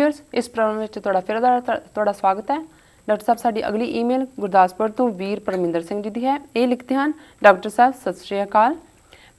Viewers इस programme में फिर स्वागत है। डॉक्टर साहब साडी अगली ईमेल गुरदासपुर तो वीर परमिंदर सिंह जी दी है। ये लिखते हैं, डॉक्टर साहब सत श्री अकाल,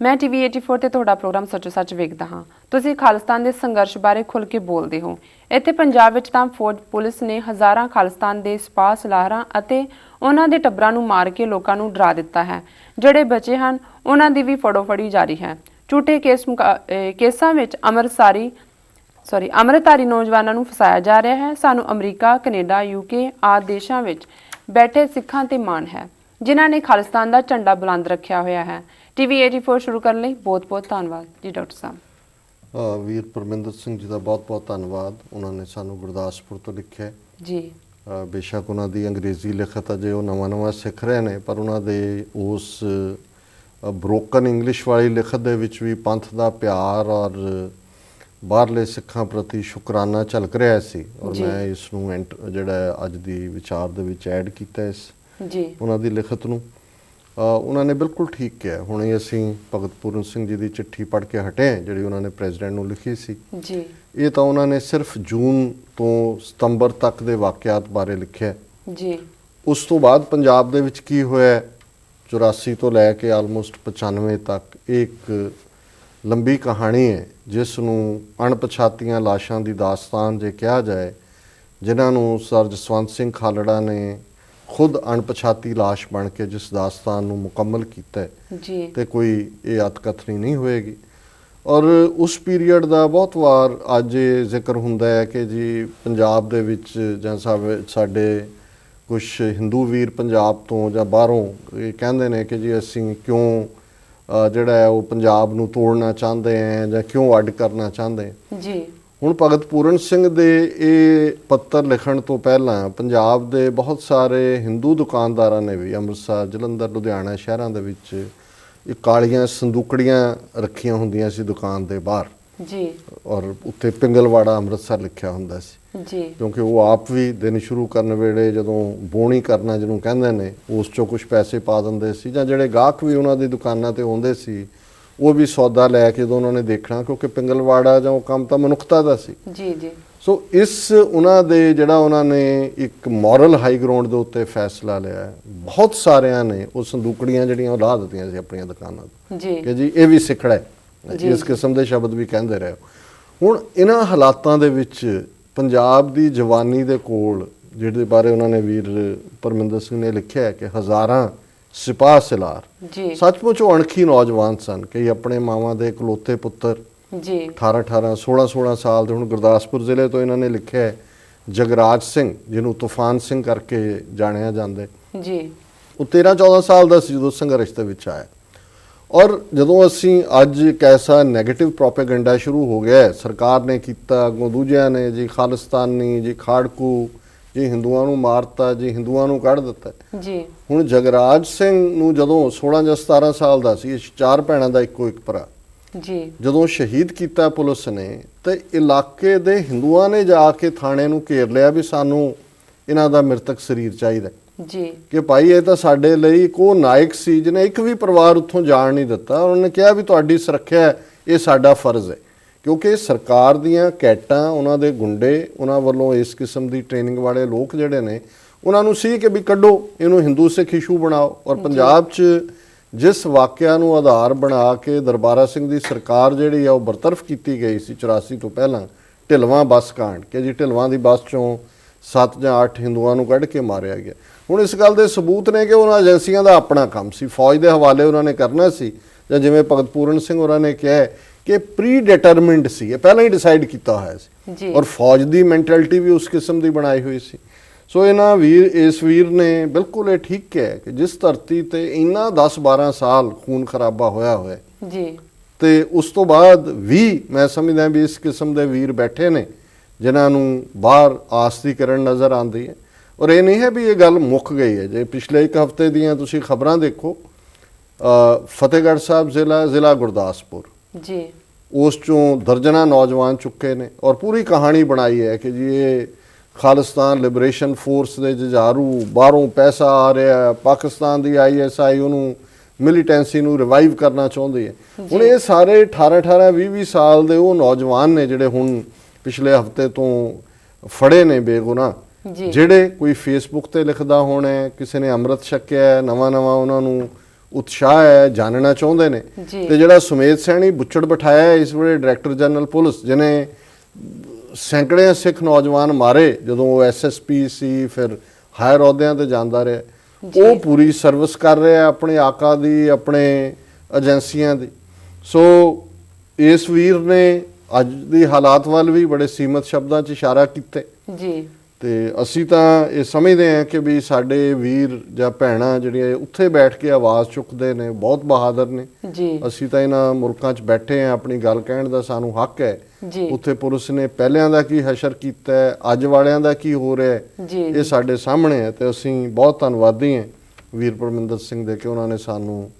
मैं TV 84 ਤੇ ਤੁਹਾਡਾ ਪ੍ਰੋਗਰਾਮ ਸੱਚੋ ਸੱਚ ਵੇਖਦਾ ਹਾਂ। ਤੁਸੀਂ ਖਾਲਿਸਤਾਨ ਦੇ ਸੰਘਰਸ਼ ਬਾਰੇ ਖੁੱਲ੍ਹ ਕੇ ਬੋਲਦੇ ਹੋ। ਇੱਥੇ ਪੰਜਾਬ ਵਿੱਚ ਤਾਂ ਫੌਜ ਪੁਲਿਸ ਨੇ ਹਜ਼ਾਰਾਂ ਖਾਲਿਸਤਾਨ ਦੇ ਸਿਪਾਹ ਸਲਾਹਰਾਂ ਅਤੇ ਉਹਨਾਂ ਦੇ ਟੱਬਰਾਂ ਨੂੰ ਮਾਰ ਕੇ ਲੋਕਾਂ ਨੂੰ ਡਰਾ ਦਿੱਤਾ ਹੈ। ਜਿਹੜੇ ਬਚੇ ਹਨ ਉਹਨਾਂ ਦੀ ਵੀ ਫੜੋਫੜੀ ਜਾਰੀ ਹੈ। ਝੂਠੇ ਕੇਸਾਂ ਵਿੱਚ ਅੰਮ੍ਰਿਤਧਾਰੀ ਨੌਜਵਾਨਾਂ ਨੂੰ ਫਸਾਇਆ ਜਾ ਰਿਹਾ ਹੈ। ਸਾਨੂੰ ਅਮਰੀਕਾ, ਕੈਨੇਡਾ, UK ਆਦਿ ਦੇਸ਼ਾਂ ਵਿੱਚ ਬੈਠੇ ਸਿੱਖਾਂ ਤੇ ਮਾਣ ਹੈ ਜਿਨ੍ਹਾਂ ਨੇ ਖਾਲਿਸਤਾਨ ਦਾ ਝੰਡਾ ਬੁਲੰਦ ਰੱਖਿਆ ਹੋਇਆ ਹੈ। TV 84 शुरू करने ਲਈ बहुत ਧੰਨਵਾਦ ਜੀ ਡਾਕਟਰ ਸਾਹਿਬ। ਵੀਰ ਪਰਮਿੰਦਰ ਸਿੰਘ ਜੀ ਦਾ ਬਹੁਤ ਧੰਨਵਾਦ। ਉਹਨਾਂ ਨੇ ਸਾਨੂੰ ਗੁਰਦਾਸਪੁਰ ਤੋਂ ਲਿਖਿਆ ਜੀ। ਬੇਸ਼ੱਕ ਉਹਨਾਂ ਦੀ ਅੰਗਰੇਜ਼ੀ ਲਿਖਤ ਅਜੇ ਉਹ ਨਵਾਂ ਸਿੱਖ ਰਹੇ ਨੇ, ਪਰ ਉਹਨਾਂ ਦੇ ਉਸ ਬ੍ਰੋਕਨ ਇੰਗਲਿਸ਼ ਵਾਲੀ ਲਿਖਤ ਦੇ ਵਿੱਚ ਵੀ ਪੰਥ ਦਾ ਪਿਆਰ ਔਰ ਬਾਹਰਲੇ ਸਿੱਖਾਂ ਪ੍ਰਤੀ ਸ਼ੁਕਰਾਨਾ ਝਲਕ ਰਿਹਾ ਸੀ। ਔਰ ਮੈਂ ਇਸ ਨੂੰ ਜਿਹੜਾ ਅੱਜ ਦੀ ਵਿਚਾਰ ਦੇ ਵਿੱਚ ਐਡ ਕੀਤਾ ਇਸ ਉਹਨਾਂ ਦੀ ਲਿਖਤ ਨੂੰ। ਉਹਨਾਂ ਨੇ ਬਿਲਕੁਲ ਠੀਕ ਕਿਹਾ। ਹੁਣੇ ਅਸੀਂ ਭਗਤ ਪੂਰਨ ਸਿੰਘ ਜੀ ਦੀ ਚਿੱਠੀ ਪੜ੍ਹ ਕੇ ਹਟੇ ਜਿਹੜੀ ਉਹਨਾਂ ਨੇ ਪ੍ਰੈਜ਼ੀਡੈਂਟ ਨੂੰ ਲਿਖੀ ਸੀ ਜੀ। ਇਹ ਤਾਂ ਉਹਨਾਂ ਨੇ ਸਿਰਫ ਜੂਨ ਤੋਂ ਸਤੰਬਰ ਤੱਕ ਦੇ ਵਾਕਿਆਤ ਬਾਰੇ ਲਿਖਿਆ ਜੀ। ਉਸ ਤੋਂ ਬਾਅਦ ਪੰਜਾਬ ਦੇ ਵਿੱਚ ਕੀ ਹੋਇਆ 84 ਤੋਂ ਲੈ ਕੇ ਆਲਮੋਸਟ 95 ਤੱਕ ਇੱਕ ਲੰਬੀ ਕਹਾਣੀ ਹੈ ਜਿਸ ਨੂੰ ਅਣਪਛਾਤੀਆਂ ਲਾਸ਼ਾਂ ਦੀ ਦਾਸਤਾਨ ਜੇ ਕਿਹਾ ਜਾਏ, ਜਿਨ੍ਹਾਂ ਨੂੰ ਸਰ ਜਸਵੰਤ ਸਿੰਘ ਖਾਲੜਾ ਨੇ खुद अणपछाती लाश बन के जिस दास्तान मुकम्मल किया तो कोई ये अतकथनी नहीं होएगी। और उस पीरीयड का बहुत वार अज जिक्र होंदा है कि जी पंजाब दे विच जां साडे कुछ हिंदू वीर पंजाब तो जां बाहरों कहंदे ने कि जी असीं क्यों जिहड़ा है वो पंजाब नूं तोड़ना चाहते हैं जां क्यों अड करना चाहते हैं जी। ਹੁਣ ਭਗਤ ਪੂਰਨ ਸਿੰਘ ਦੇ ਇਹ ਪੱਤਰ ਲਿਖਣ ਤੋਂ ਪਹਿਲਾਂ ਪੰਜਾਬ ਦੇ ਬਹੁਤ ਸਾਰੇ ਹਿੰਦੂ ਦੁਕਾਨਦਾਰਾਂ ਨੇ ਵੀ ਅੰਮ੍ਰਿਤਸਰ, ਜਲੰਧਰ, ਲੁਧਿਆਣਾ ਸ਼ਹਿਰਾਂ ਦੇ ਵਿੱਚ ਇਹ ਕਾਲੀਆਂ ਸੰਦੂਕੜੀਆਂ ਰੱਖੀਆਂ ਹੁੰਦੀਆਂ ਸੀ ਦੁਕਾਨ ਦੇ ਬਾਹਰ ਜੀ। ਔਰ ਉੱਤੇ ਪਿੰਗਲਵਾੜਾ ਅੰਮ੍ਰਿਤਸਰ ਲਿਖਿਆ ਹੁੰਦਾ ਸੀ ਜੀ, ਕਿਉਂਕਿ ਉਹ ਆਪ ਵੀ ਦਿਨ ਸ਼ੁਰੂ ਕਰਨ ਵੇਲੇ ਜਦੋਂ ਬੋਣੀ ਕਰਨਾ ਜਿਹਨੂੰ ਕਹਿੰਦੇ ਨੇ ਉਸ 'ਚੋਂ ਕੁਛ ਪੈਸੇ ਪਾ ਦਿੰਦੇ ਸੀ, ਜਾਂ ਜਿਹੜੇ ਗਾਹਕ ਵੀ ਉਹਨਾਂ ਦੀ ਦੁਕਾਨਾਂ 'ਤੇ ਆਉਂਦੇ ਸੀ ਉਹ ਵੀ ਸੌਦਾ ਲੈ ਕੇ ਜਦੋਂ ਉਹਨਾਂ ਨੇ ਦੇਖਣਾ, ਕਿਉਂਕਿ ਪਿੰਗਲਵਾੜਾ ਜਾਂ ਉਹ ਕੰਮ ਤਾਂ ਮਨੁੱਖਤਾ ਦਾ ਸੀ ਜੀ ਜੀ। ਸੋ ਇਸ ਉਹਨਾਂ ਦੇ ਜਿਹੜਾ ਉਹਨਾਂ ਨੇ ਇੱਕ ਮੋਰਲ ਹਾਈ ਗਰਾਊਂਡ ਦੇ ਉੱਤੇ ਫੈਸਲਾ ਲਿਆ। ਬਹੁਤ ਸਾਰਿਆਂ ਨੇ ਉਹ ਸੰਦੂਕੜੀਆਂ ਜਿਹੜੀਆਂ ਉਹ ਲਾ ਦਿੱਤੀਆਂ ਸੀ ਆਪਣੀਆਂ ਦੁਕਾਨਾਂ ਤੋਂ ਕਿ ਜੀ ਇਹ ਵੀ ਸਿੱਖੜਾ ਹੈ, ਇਸ ਕਿਸਮ ਦੇ ਸ਼ਬਦ ਵੀ ਕਹਿੰਦੇ ਰਹੇ। ਹੁਣ ਇਹਨਾਂ ਹਾਲਾਤਾਂ ਦੇ ਵਿੱਚ ਪੰਜਾਬ ਦੀ ਜਵਾਨੀ ਦੇ ਕੋਲ ਜਿਹਦੇ ਬਾਰੇ ਉਹਨਾਂ ਨੇ ਵੀਰ ਪਰਮਿੰਦਰ ਸਿੰਘ ਨੇ ਲਿਖਿਆ ਕਿ ਹਜ਼ਾਰਾਂ ਸਿਪਾਹ ਸਲਾਰ ਸੱਚਮੁੱਚ ਉਹ ਅਣਖੀ ਨੌਜਵਾਨ ਸਨ ਕਿ ਆਪਣੇ ਮਾਵਾਂ ਦੇ ਇਕਲੌਤੇ ਪੁੱਤਰ 18 16 ਸਾਲ ਦੇ। ਹੁਣ ਗੁਰਦਾਸਪੁਰ ਜ਼ਿਲ੍ਹੇ ਤੋਂ ਇਹਨਾਂ ਨੇ ਲਿਖਿਆ ਜਗਰਾਜ ਸਿੰਘ ਜਿਹਨੂੰ ਤੂਫਾਨ ਸਿੰਘ ਕਰਕੇ ਜਾਣਿਆ ਜਾਂਦਾ ਜੀ। ਉਹ 13-14 ਸਾਲ ਦਾ ਸੀ ਜਦੋਂ ਸੰਘਰਸ਼ ਦੇ ਵਿੱਚ ਆਇਆ। ਔਰ ਜਦੋਂ ਅਸੀਂ ਅੱਜ ਇੱਕ ਐਸਾ ਨੈਗੇਟਿਵ ਪ੍ਰੋਪੇਗੈਂਡਾ ਸ਼ੁਰੂ ਹੋ ਗਿਆ ਸਰਕਾਰ ਨੇ ਕੀਤਾ, ਅੱਗੋਂ ਦੂਜਿਆਂ ਨੇ ਜੀ ਖਾਲਿਸਤਾਨੀ ਜੀ ਖਾੜਕੂ ਜੀ ਹਿੰਦੂਆਂ ਨੂੰ ਮਾਰਤਾ ਜੀ ਹਿੰਦੂਆਂ ਨੂੰ ਕੱਢ ਦਿੱਤਾ ਜੀ। ਹੁਣ ਜਗਰਾਜ ਸਿੰਘ ਨੂੰ ਜਦੋਂ 16 ਜਾਂ 17 ਸਾਲ ਦਾ ਸੀ, 4 ਭੈਣਾਂ ਦਾ ਇੱਕੋ ਇੱਕ ਭਰਾ ਜੀ, ਜਦੋਂ ਸ਼ਹੀਦ ਕੀਤਾ ਪੁਲਿਸ ਨੇ ਤੇ ਇਲਾਕੇ ਦੇ ਹਿੰਦੂਆਂ ਨੇ ਜਾ ਕੇ ਥਾਣੇ ਨੂੰ ਘੇਰ ਲਿਆ ਵੀ ਸਾਨੂੰ ਇਹਨਾਂ ਦਾ ਮ੍ਰਿਤਕ ਸਰੀਰ ਚਾਹੀਦਾ ਜੀ, ਕਿ ਭਾਈ ਇਹ ਤਾਂ ਸਾਡੇ ਲਈ ਕੋ ਨਾਇਕ ਸੀ ਜਿਹਨੇ ਇੱਕ ਵੀ ਪਰਿਵਾਰ ਉੱਥੋਂ ਜਾਣ ਨਹੀਂ ਦਿੱਤਾ। ਉਹਨਾਂ ਨੇ ਕਿਹਾ ਵੀ ਤੁਹਾਡੀ ਸੁਰੱਖਿਆ ਇਹ ਸਾਡਾ ਫਰਜ਼ ਹੈ, ਕਿਉਂਕਿ ਸਰਕਾਰ ਦੀਆਂ ਕੈਟਾਂ ਉਹਨਾਂ ਦੇ ਗੁੰਡੇ ਉਹਨਾਂ ਵੱਲੋਂ ਇਸ ਕਿਸਮ ਦੀ ਟ੍ਰੇਨਿੰਗ ਵਾਲੇ ਲੋਕ ਜਿਹੜੇ ਨੇ ਉਹਨਾਂ ਨੂੰ ਸੀ ਕਿ ਵੀ ਕੱਢੋ ਇਹਨੂੰ ਹਿੰਦੂ ਸਿੱਖ ਇਸ਼ੂ ਬਣਾਓ। ਔਰ ਪੰਜਾਬ 'ਚ ਜਿਸ ਵਾਕਿਆ ਨੂੰ ਆਧਾਰ ਬਣਾ ਕੇ ਦਰਬਾਰਾ ਸਿੰਘ ਦੀ ਸਰਕਾਰ ਜਿਹੜੀ ਆ ਉਹ ਬਰਤਰਫ ਕੀਤੀ ਗਈ ਸੀ 84 ਤੋਂ ਪਹਿਲਾਂ, ਢਿਲਵਾਂ ਬੱਸ ਕਾਂਡ ਕਿ ਜੀ ਢਿਲਵਾਂ ਦੀ ਬੱਸ 'ਚੋਂ 7 ਜਾਂ 8 ਹਿੰਦੂਆਂ ਨੂੰ ਕੱਢ ਕੇ ਮਾਰਿਆ ਗਿਆ। ਹੁਣ ਇਸ ਗੱਲ ਦੇ ਸਬੂਤ ਨੇ ਕਿ ਉਹਨਾਂ ਏਜੰਸੀਆਂ ਦਾ ਆਪਣਾ ਕੰਮ ਸੀ, ਫੌਜ ਦੇ ਹਵਾਲੇ ਉਹਨਾਂ ਨੇ ਕਰਨਾ ਸੀ, ਜਾਂ ਜਿਵੇਂ ਭਗਤ ਪੂਰਨ ਸਿੰਘ ਹੋਰਾਂ ਨੇ ਕਿਹਾ ਕਿ ਪ੍ਰੀ ਡਿਟਰਮਿਨਡ ਸੀ, ਇਹ ਪਹਿਲਾਂ ਹੀ ਡਿਸਾਈਡ ਕੀਤਾ ਹੋਇਆ ਸੀ। ਔਰ ਫੌਜ ਦੀ ਮੈਂਟੈਲਿਟੀ ਵੀ ਉਸ ਕਿਸਮ ਦੀ ਬਣਾਈ ਹੋਈ ਸੀ। ਸੋ ਇਹਨਾਂ ਇਸ ਵੀਰ ਨੇ ਬਿਲਕੁਲ ਇਹ ਠੀਕ ਕਿਹਾ ਕਿ ਜਿਸ ਧਰਤੀ ਤੇ ਇੰਨਾ 10-12 ਸਾਲ ਖੂਨ ਖਰਾਬਾ ਹੋਇਆ ਜੀ, ਤੇ ਉਸ ਤੋਂ ਬਾਅਦ ਵੀ ਮੈਂ ਸਮਝਦਾ ਵੀ ਇਸ ਕਿਸਮ ਦੇ ਵੀਰ ਬੈਠੇ ਨੇ ਜਿਨ੍ਹਾਂ ਨੂੰ ਬਾਹਰ ਆਸ ਦੀ ਕਿਰਨ ਨਜ਼ਰ ਆਉਂਦੀ ਹੈ। ਔਰ ਇਹ ਨਹੀਂ ਹੈ ਵੀ ਇਹ ਗੱਲ ਮੁੱਕ ਗਈ ਹੈ। ਜੇ ਪਿਛਲੇ ਇੱਕ ਹਫ਼ਤੇ ਦੀਆਂ ਤੁਸੀਂ ਖਬਰਾਂ ਦੇਖੋ, ਫਤਿਹਗੜ੍ਹ ਸਾਹਿਬ ਜ਼ਿਲ੍ਹਾ ਗੁਰਦਾਸਪੁਰ ਜੀ, ਉਸ 'ਚੋਂ ਦਰਜਨਾਂ ਨੌਜਵਾਨ ਚੁੱਕੇ ਨੇ ਔਰ ਪੂਰੀ ਕਹਾਣੀ ਬਣਾਈ ਹੈ ਕਿ ਜੀ ਇਹ ਖਾਲਿਸਤਾਨ ਲਿਬਰੇਸ਼ਨ ਫੋਰਸ ਦੇ ਜੁਝਾਰੂ, ਬਾਹਰੋਂ ਪੈਸਾ ਆ ਰਿਹਾ, ਪਾਕਿਸਤਾਨ ਦੀ ISI ਉਹਨੂੰ ਮਿਲੀਟੈਂਸੀ ਨੂੰ ਰਿਵਾਈਵ ਕਰਨਾ ਚਾਹੁੰਦੀ ਹੈ। ਹੁਣ ਇਹ ਸਾਰੇ 18-20 ਸਾਲ ਦੇ ਉਹ ਨੌਜਵਾਨ ਨੇ ਜਿਹੜੇ ਹੁਣ ਪਿਛਲੇ ਹਫ਼ਤੇ ਤੋਂ ਫੜੇ ਨੇ ਬੇਗੁਨਾਹ, ਜੀ ਜਿਹੜੇ ਕੋਈ ਫੇਸਬੁੱਕ ਤੇ ਲਿਖਦਾ ਹੋਣਾ ਹੈ, ਕਿਸੇ ਨੇ ਅੰਮ੍ਰਿਤ ਛਕਿਆ, ਨਵਾਂ ਉਹਨਾਂ ਨੂੰ ਉਤਸ਼ਾਹ ਹੈ, ਜਾਣਨਾ ਚਾਹੁੰਦੇ ਨੇ। ਜੀ ਤੇ ਜਿਹੜਾ ਸੁਮੇਧ ਸੈਣੀ ਬੁੱਚੜ ਬਿਠਾਇਆ ਹੈ ਇਸ ਵੇਲੇ ਡਾਇਰੈਕਟਰ ਜਨਰਲ ਪੁਲਿਸ, ਜਿਹਨੇ ਸੈਂਕੜੇ ਸਿੱਖ ਨੌਜਵਾਨ ਮਾਰੇ ਜਦੋਂ ਉਹ ਐਸਐਸਪੀ ਸੀ, ਫਿਰ ਹਾਇਰ ਅਹੁਦਿਆਂ ਤੇ ਜਾਂਦਾ ਰਿਹਾ, ਉਹ ਪੂਰੀ ਸਰਵਿਸ ਕਰ ਰਿਹਾ ਆਪਣੇ ਆਕਾ ਦੀ, ਆਪਣੇ ਏਜੰਸੀਆਂ ਦੀ। ਸੋ ਇਸ ਵੀਰ ਨੇ ਅੱਜ ਦੀ ਹਾਲਾਤ ਵੱਲ ਵੀ ਬੜੇ ਸੀਮਤ ਸ਼ਬਦਾਂ 'ਚ ਇਸ਼ਾਰਾ ਕੀਤੇ ਜੀ ਤੇ ਅਸੀਂ ਤਾਂ ਇਹ ਸਮਝਦੇ ਹਾਂ ਕਿ ਵੀ ਸਾਡੇ ਵੀਰ ਜਾਂ ਭੈਣਾਂ ਜਿਹੜੀਆਂ ਉੱਥੇ ਬੈਠ ਕੇ ਆਵਾਜ਼ ਚੁੱਕਦੇ ਨੇ ਬਹੁਤ ਬਹਾਦਰ ਨੇ। ਜੀ ਅਸੀਂ ਤਾਂ ਇਹਨਾਂ ਮੁਲਕਾਂ 'ਚ ਬੈਠੇ ਹਾਂ, ਆਪਣੀ ਗੱਲ ਕਹਿਣ ਦਾ ਸਾਨੂੰ ਹੱਕ ਹੈ। ਜੀ ਉੱਥੇ ਪੁਲਿਸ ਨੇ ਪਹਿਲਿਆਂ ਦਾ ਕੀ ਹਸ਼ਰ ਕੀਤਾ ਹੈ, ਅੱਜ ਵਾਲਿਆਂ ਦਾ ਕੀ ਹੋ ਰਿਹਾ ਹੈ, ਜੀ ਇਹ ਸਾਡੇ ਸਾਹਮਣੇ ਹੈ। ਤੇ ਅਸੀਂ ਬਹੁਤ ਧੰਨਵਾਦੀ ਹਾਂ ਵੀਰ ਪਰਮਿੰਦਰ ਸਿੰਘ ਦੇ ਕਿ ਉਹਨਾਂ ਨੇ ਸਾਨੂੰ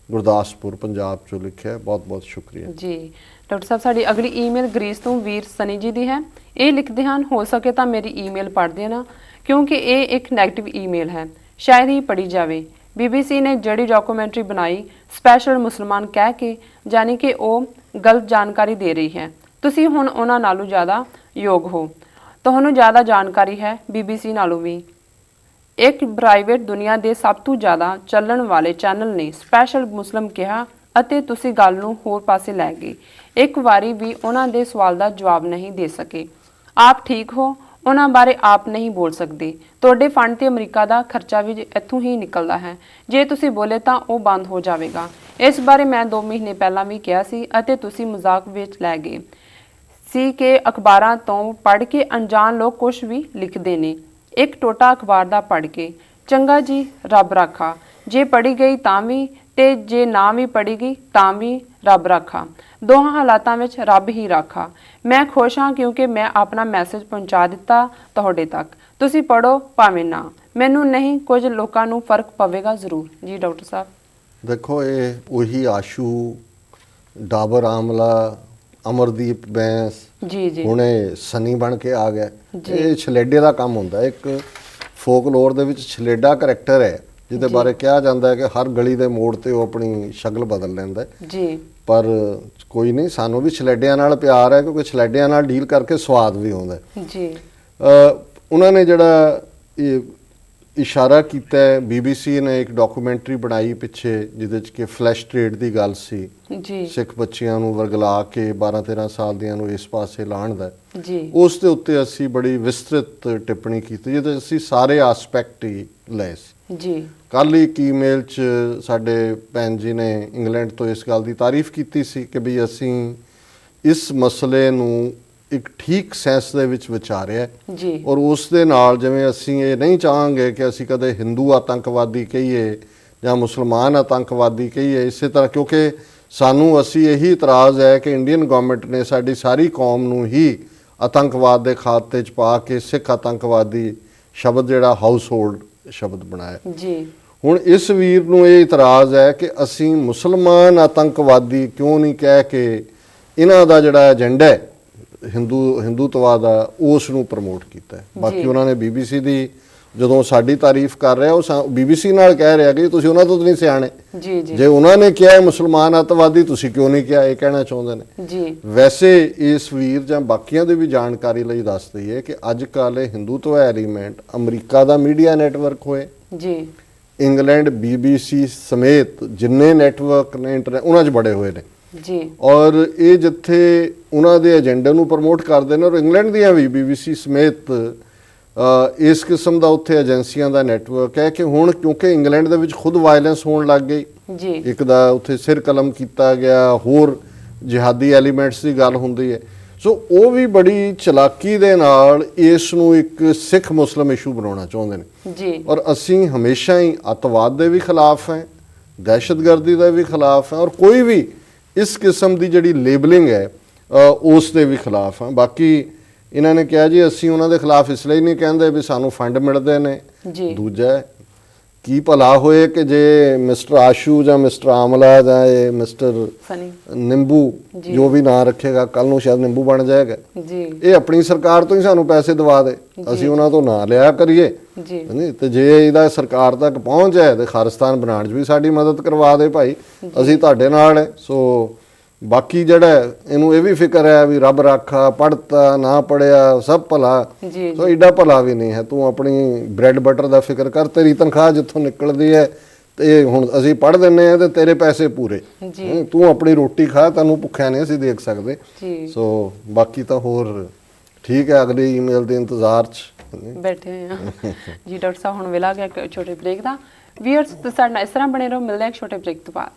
ਗੁਰਦਾਸਪੁਰ ਪੰਜਾਬ 'ਚੋਂ ਲਿਖਿਆ। ਬਹੁਤ ਬਹੁਤ ਸ਼ੁਕਰੀਆ ਜੀ। ਡਾਕਟਰ ਸਾਹਿਬ, ਸਾਡੀ ਅਗਲੀ ਈਮੇਲ ਗ੍ਰੀਸ ਤੋਂ ਵੀਰ ਸਨੀ ਜੀ ਦੀ ਹੈ। ਇਹ ਲਿਖਦੇ ਹਨ, ਹੋ ਸਕੇ ਤਾਂ ਮੇਰੀ ਈਮੇਲ ਪੜ੍ਹ ਦੇਣਾ ਕਿਉਂਕਿ ਇਹ ਇੱਕ ਨੈਗੇਟਿਵ ਈਮੇਲ ਹੈ, ਸ਼ਾਇਦ ਹੀ ਪੜ੍ਹੀ ਜਾਵੇ। BBC ਨੇ ਜਿਹੜੀ ਡਾਕੂਮੈਂਟਰੀ ਬਣਾਈ ਸਪੈਸ਼ਲ ਮੁਸਲਮਾਨ ਕਹਿ ਕੇ, ਜਾਨੀ ਕਿ ਉਹ ਗਲਤ ਜਾਣਕਾਰੀ ਦੇ ਰਹੀ ਹੈ। ਤੁਸੀਂ ਹੁਣ ਉਹਨਾਂ ਨਾਲੋਂ ਜ਼ਿਆਦਾ ਯੋਗ ਹੋ, ਤੁਹਾਨੂੰ ਜ਼ਿਆਦਾ ਜਾਣਕਾਰੀ ਹੈ BBC ਨਾਲੋਂ ਵੀ। ਇੱਕ ਪ੍ਰਾਈਵੇਟ ਦੁਨੀਆ ਦੇ ਸਭ ਤੋਂ ਜ਼ਿਆਦਾ ਚੱਲਣ ਵਾਲੇ ਚੈਨਲ ਨੇ ਸਪੈਸ਼ਲ ਮੁਸਲਿਮ ਕਿਹਾ ਅਤੇ ਤੁਸੀਂ ਗੱਲ ਨੂੰ ਹੋਰ ਪਾਸੇ ਲੈ ਗਏ। ਇੱਕ ਵਾਰੀ ਵੀ ਉਹਨਾਂ ਦੇ ਸਵਾਲ ਦਾ ਜਵਾਬ ਨਹੀਂ ਦੇ ਸਕੇ। ਆਪ ਠੀਕ ਹੋ, ਉਹਨਾਂ ਬਾਰੇ ਆਪ ਨਹੀਂ ਬੋਲ ਸਕਦੇ। ਤੁਹਾਡੇ ਫੰਡ ਤੇ ਅਮਰੀਕਾ ਦਾ ਖਰਚਾ ਵੀ ਇੱਥੋਂ ਹੀ ਨਿਕਲਦਾ ਹੈ। ਜੇ ਤੁਸੀਂ ਬੋਲੇ ਤਾਂ ਉਹ ਬੰਦ ਹੋ ਜਾਵੇਗਾ। ਇਸ ਬਾਰੇ ਮੈਂ 2 ਮਹੀਨੇ ਪਹਿਲਾਂ ਵੀ ਕਿਹਾ ਸੀ ਅਤੇ ਤੁਸੀਂ ਮਜ਼ਾਕ ਵਿੱਚ ਲੈ ਗਏ ਸੀ ਕਿ ਅਖਬਾਰਾਂ ਤੋਂ ਪੜ੍ਹ ਕੇ ਅਣਜਾਣ ਲੋਕ ਕੁਝ ਵੀ ਲਿਖਦੇ ਨੇ। ਇੱਕ ਟੋਟਾ ਅਖਬਾਰ ਦਾ ਪੜ੍ਹ ਕੇ ਚੰਗਾ ਜੀ, ਰੱਬ ਰਾਖਾ। ਜੇ ਪੜ੍ਹੀ ਗਈ ਤਾਂ ਵੀ ਤੇ ਜੇ ਨਾ ਵੀ ਪੜ੍ਹੀ ਗਈ ਤਾਂ ਵੀ ਰੱਬ ਰਾਖਾ। ਦੋਹਾਂ ਹਾਲਾਤਾਂ ਵਿੱਚ ਰੱਬ ਹੀ ਰਾਖਾ। ਮੈਂ ਖੁਸ਼ ਹਾਂ ਕਿਉਂਕਿ ਮੈਂ ਆਪਣਾ ਮੈਸੇਜ ਪਹੁੰਚਾ ਦਿੱਤਾ ਤੁਹਾਡੇ ਤੱਕ। ਤੁਸੀਂ ਪੜ੍ਹੋ ਭਾਵੇਂ ਨਾ, ਮੈਨੂੰ ਨਹੀਂ, ਕੁਝ ਲੋਕਾਂ ਨੂੰ ਫਰਕ ਪਵੇਗਾ ਜ਼ਰੂਰ। ਜੀ ਡਾਕਟਰ ਸਾਹਿਬ। ਦੇਖੋ, ਇਹ ਉਹੀ ਆਸ਼ੂ, ਡਾਬਰ ਆਮਲਾ, ਅਮਰਦੀਪ ਬੈਂਸ, ਜੀ ਜੀ ਹੁਣੇ ਸਨੀ ਬਣ ਕੇ ਆ ਗਿਆ। ਇਹ ਛਲੇਡੇ ਦਾ ਕੰਮ ਹੁੰਦਾ। ਇੱਕ ਫੋਕਲੋਰ ਦੇ ਵਿੱਚ ਛਲੇਡਾ ਕਰੈਕਟਰ ਹੈ ਜਿਹਦੇ ਬਾਰੇ ਕਿਹਾ ਜਾਂਦਾ ਹੈ ਕਿ ਹਰ ਗਲੀ ਦੇ ਮੋੜ ਤੇ ਉਹ ਆਪਣੀ ਸ਼ਕਲ ਬਦਲ ਲੈਂਦਾ ਹੈ। ਜੀ ਪਰ ਕੋਈ ਨਹੀਂ, ਸਾਨੂੰ ਵੀ ਛਲੇਡਿਆਂ ਨਾਲ ਪਿਆਰ ਹੈ ਕਿਉਂਕਿ ਛਲੇਡਿਆਂ ਨਾਲ ਡੀਲ ਕਰਕੇ ਸਵਾਦ ਵੀ ਆਉਂਦਾ ਹੈ। ਜੀ ਉਹਨਾਂ ਨੇ ਜਿਹੜਾ ਇਹ ਇਸ਼ਾਰਾ ਕੀਤਾ ਹੈ, BBC ਨੇ ਇੱਕ ਡਾਕੂਮੈਂਟਰੀ ਬਣਾਈ ਪਿੱਛੇ ਜਿਹਦੇ 'ਚ ਕਿ ਫਲੈਸ਼ ਟ੍ਰੇਡ ਦੀ ਗੱਲ ਸੀ। ਜੀ ਸਿੱਖ ਬੱਚਿਆਂ ਨੂੰ ਵਰਗਲਾ ਕੇ 12-13 ਸਾਲ ਦੀਆਂ ਨੂੰ ਇਸ ਪਾਸੇ ਲਾਉਣ ਦਾ। ਜੀ ਉਸ ਦੇ ਉੱਤੇ ਅਸੀਂ ਬੜੀ ਵਿਸਤ੍ਰਿਤ ਟਿੱਪਣੀ ਕੀਤੀ ਜਿਹਦੇ ਅਸੀਂ ਸਾਰੇ ਆਸਪੈਕਟ ਹੀ ਲਏ ਸੀ। ਜੀ ਕੱਲ੍ਹ ਇੱਕ ਈਮੇਲ 'ਚ ਸਾਡੇ ਭੈਣ ਜੀ ਨੇ ਇੰਗਲੈਂਡ ਤੋਂ ਇਸ ਗੱਲ ਦੀ ਤਾਰੀਫ ਕੀਤੀ ਸੀ ਕਿ ਵੀ ਅਸੀਂ ਇਸ ਮਸਲੇ ਨੂੰ ਇੱਕ ਠੀਕ ਸੈਂਸ ਦੇ ਵਿੱਚ ਵਿਚਾਰਿਆ ਜੀ ਔਰ ਉਸ ਦੇ ਨਾਲ ਜਿਵੇਂ ਅਸੀਂ ਇਹ ਨਹੀਂ ਚਾਹਾਂਗੇ ਕਿ ਅਸੀਂ ਕਦੇ ਹਿੰਦੂ ਆਤੰਕਵਾਦੀ ਕਹੀਏ ਜਾਂ ਮੁਸਲਮਾਨ ਆਤੰਕਵਾਦੀ ਕਹੀਏ ਇਸੇ ਤਰ੍ਹਾਂ, ਕਿਉਂਕਿ ਸਾਨੂੰ ਅਸੀਂ ਇਹੀ ਇਤਰਾਜ਼ ਹੈ ਕਿ ਇੰਡੀਅਨ ਗਵਰਨਮੈਂਟ ਨੇ ਸਾਡੀ ਸਾਰੀ ਕੌਮ ਨੂੰ ਹੀ ਆਤੰਕਵਾਦ ਦੇ ਖਾਤੇ 'ਚ ਪਾ ਕੇ ਸਿੱਖ ਆਤੰਕਵਾਦੀ ਸ਼ਬਦ ਜਿਹੜਾ ਹਾਊਸ ਹੋਲਡ ਸ਼ਬਦ ਬਣਾਇਆ। ਜੀ ਹੁਣ ਇਸ ਵੀਰ ਨੂੰ ਇਹ ਇਤਰਾਜ਼ ਹੈ ਕਿ ਅਸੀਂ ਮੁਸਲਮਾਨ ਆਤੰਕਵਾਦੀ ਕਿਉਂ ਨਹੀਂ ਕਹਿ ਕੇ ਇਹਨਾਂ ਦਾ ਜਿਹੜਾ ਏਜੰਡਾ ਹੈ ਹਿੰਦੂਤਵਾ ਦਾ ਉਸ ਨੂੰ ਪ੍ਰਮੋਟ ਕੀਤਾ ਹੈ। ਬਾਕੀ ਉਹਨਾਂ ਨੇ BBC ਦੀ ਜਦੋਂ ਸਾਡੀ ਤਾਰੀਫ ਕਰ ਰਿਹਾ ਉਹ BBC ਨਾਲ ਕਹਿ ਰਿਹਾ ਕਿ ਤੁਸੀਂ ਉਹਨਾਂ ਤੋਂ ਤਾਂ ਨਹੀਂ ਸਿਆਣੇ। ਜੀ ਜੀ ਜੇ ਉਹਨਾਂ ਨੇ ਕਿਹਾ ਮੁਸਲਮਾਨ ਅੱਤਵਾਦੀ ਤੁਸੀਂ ਕਿਉਂ ਨਹੀਂ ਕਿਹਾ, ਇਹ ਕਹਿਣਾ ਚਾਹੁੰਦੇ ਨੇ। ਜੀ ਵੈਸੇ ਇਸ ਵੀਰ ਜਾਂ ਬਾਕੀਆਂ ਦੀ ਵੀ ਜਾਣਕਾਰੀ ਲਈ ਦੱਸ ਦਈਏ ਕਿ ਅੱਜ ਕੱਲ੍ਹ ਇਹ ਹਿੰਦੂਤਵਾ ਐਲੀਮੈਂਟ ਅਮਰੀਕਾ ਦਾ ਮੀਡੀਆ ਨੈਟਵਰਕ ਹੋਏ, ਜੀ ਇੰਗਲੈਂਡ BBC ਸਮੇਤ ਜਿੰਨੇ ਨੈਟਵਰਕ ਨੇ ਉਹਨਾਂ 'ਚ ਬੜੇ ਹੋਏ ਨੇ ਜੀ ਔਰ ਇਹ ਜਿੱਥੇ ਉਹਨਾਂ ਦੇ ਏਜੰਡੇ ਨੂੰ ਪ੍ਰਮੋਟ ਕਰਦੇ ਨੇ ਔਰ ਇੰਗਲੈਂਡ ਦੀਆਂ ਵੀ BBC ਸਮੇਤ ਇਸ ਕਿਸਮ ਦਾ ਉੱਥੇ ਏਜੰਸੀਆਂ ਦਾ ਨੈਟਵਰਕ ਹੈ ਕਿ ਹੁਣ ਕਿਉਂਕਿ ਇੰਗਲੈਂਡ ਦੇ ਵਿੱਚ ਖੁਦ ਵਾਇਲੈਂਸ ਹੋਣ ਲੱਗ ਗਈ, ਜੀ ਇੱਕ ਦਾ ਉੱਥੇ ਸਿਰ ਕਲਮ ਕੀਤਾ ਗਿਆ, ਹੋਰ ਜਿਹਾਦੀ ਐਲੀਮੈਂਟਸ ਦੀ ਗੱਲ ਹੁੰਦੀ ਹੈ। ਸੋ ਉਹ ਵੀ ਬੜੀ ਚਲਾਕੀ ਦੇ ਨਾਲ ਇਸ ਨੂੰ ਇੱਕ ਸਿੱਖ ਮੁਸਲਿਮ ਇਸ਼ੂ ਬਣਾਉਣਾ ਚਾਹੁੰਦੇ ਨੇ। ਜੀ ਔਰ ਅਸੀਂ ਹਮੇਸ਼ਾ ਹੀ ਅੱਤਵਾਦ ਦੇ ਵੀ ਖਿਲਾਫ ਹੈ, ਦਹਿਸ਼ਤਗਰਦੀ ਦੇ ਵੀ ਖਿਲਾਫ ਹੈ ਔਰ ਕੋਈ ਵੀ ਇਸ ਕਿਸਮ ਦੀ ਜਿਹੜੀ ਲੇਬਲਿੰਗ ਹੈ ਉਸ ਦੇ ਵੀ ਖਿਲਾਫ ਹਾਂ। ਬਾਕੀ ਇਹਨਾਂ ਨੇ ਕਿਹਾ ਜੀ ਅਸੀਂ ਉਹਨਾਂ ਦੇ ਖਿਲਾਫ ਇਸ ਲਈ ਨਹੀਂ ਕਹਿੰਦੇ ਵੀ ਸਾਨੂੰ ਫੰਡ ਮਿਲਦੇ ਨੇ। ਦੂਜਾ ਕੀ ਭਲਾ ਹੋਏ ਕਿ ਜੇ ਮਿਸਟਰ ਆਸ਼ੂ ਜਾਂ ਮਿਸਟਰ ਆਮਲਾ ਜਾਂ ਇਹ ਮਿਸਟਰ ਨਿੰਬੂ ਜੋ ਵੀ ਨਾਂ ਰੱਖੇਗਾ ਕੱਲ ਨੂੰ ਸ਼ਾਇਦ ਨਿੰਬੂ ਬਣ ਜਾਏਗਾ, ਇਹ ਆਪਣੀ ਸਰਕਾਰ ਤੋਂ ਹੀ ਸਾਨੂੰ ਪੈਸੇ ਦਵਾ ਦੇ, ਅਸੀਂ ਉਹਨਾਂ ਤੋਂ ਨਾਂ ਲਿਆ ਕਰੀਏ ਨਹੀਂ ਤੇ ਜੇ ਇਹਦਾ ਸਰਕਾਰ ਤੱਕ ਪਹੁੰਚ ਜਾਏ ਤੇ ਖਾਲਿਸਤਾਨ ਬਣਾਉਣ 'ਚ ਵੀ ਸਾਡੀ ਮਦਦ ਕਰਵਾ ਦੇ ਭਾਈ, ਅਸੀਂ ਤੁਹਾਡੇ ਨਾਲ ਹੈ। ਸੋ ਬਾਕੀ ਜਿਹੜਾ ਇਹਨੂੰ ਇਹ ਵੀ ਫਿਕਰ ਹੈ ਵੀ ਰੱਬ ਰਾਖਾ, ਪੜ੍ਹਤਾ ਨਾ ਪੜਿਆ ਸਭ ਭਲਾ। ਜੀ ਸੋ ਏਡਾ ਭਲਾ ਵੀ ਨਹੀਂ ਹੈ। ਤੂੰ ਆਪਣੀ ਬ੍ਰੈਡ ਬਟਰ ਦਾ ਫਿਕਰ ਕਰ, ਤੇਰੀ ਤਨਖਾਹ ਜਿੱਥੋਂ ਨਿਕਲਦੀ ਹੈ ਤੇ ਹੁਣ ਅਸੀਂ ਪੜ੍ਹ ਦਿੰਨੇ ਆ ਤੇ ਤੇਰੇ ਪੈਸੇ ਪੂਰੇ, ਜੀ ਤੂੰ ਆਪਣੀ ਰੋਟੀ ਖਾ, ਤੈਨੂੰ ਭੁੱਖਿਆ ਨਹੀਂ ਅਸੀਂ ਦੇਖ ਸਕਦੇ। ਜੀ ਸੋ ਬਾਕੀ ਤਾਂ ਹੋਰ ਠੀਕ ਹੈ, ਅਗਲੀ ਈਮੇਲ ਦੇ ਇੰਤਜ਼ਾਰ 'ਚ ਬੈਠੇ ਹੋਏ ਆ ਜੀ। ਡਾਕਟਰ ਸਾਹਿਬ ਹੁਣ ਵੇਲਾ ਗਿਆ ਇੱਕ ਛੋਟੇ ਬ੍ਰੇਕ ਦਾ। ਵੀਅਰਸ ਤੁਸੀਂ ਸਾਡੇ ਨਾਲ ਇਸ ਤਰ੍ਹਾਂ ਬਣੇ ਰਹੋ, ਮਿਲਦੇ ਹਾਂ ਇੱਕ ਛੋਟੇ ਬ੍ਰੇਕ ਤੋਂ ਬਾਅਦ।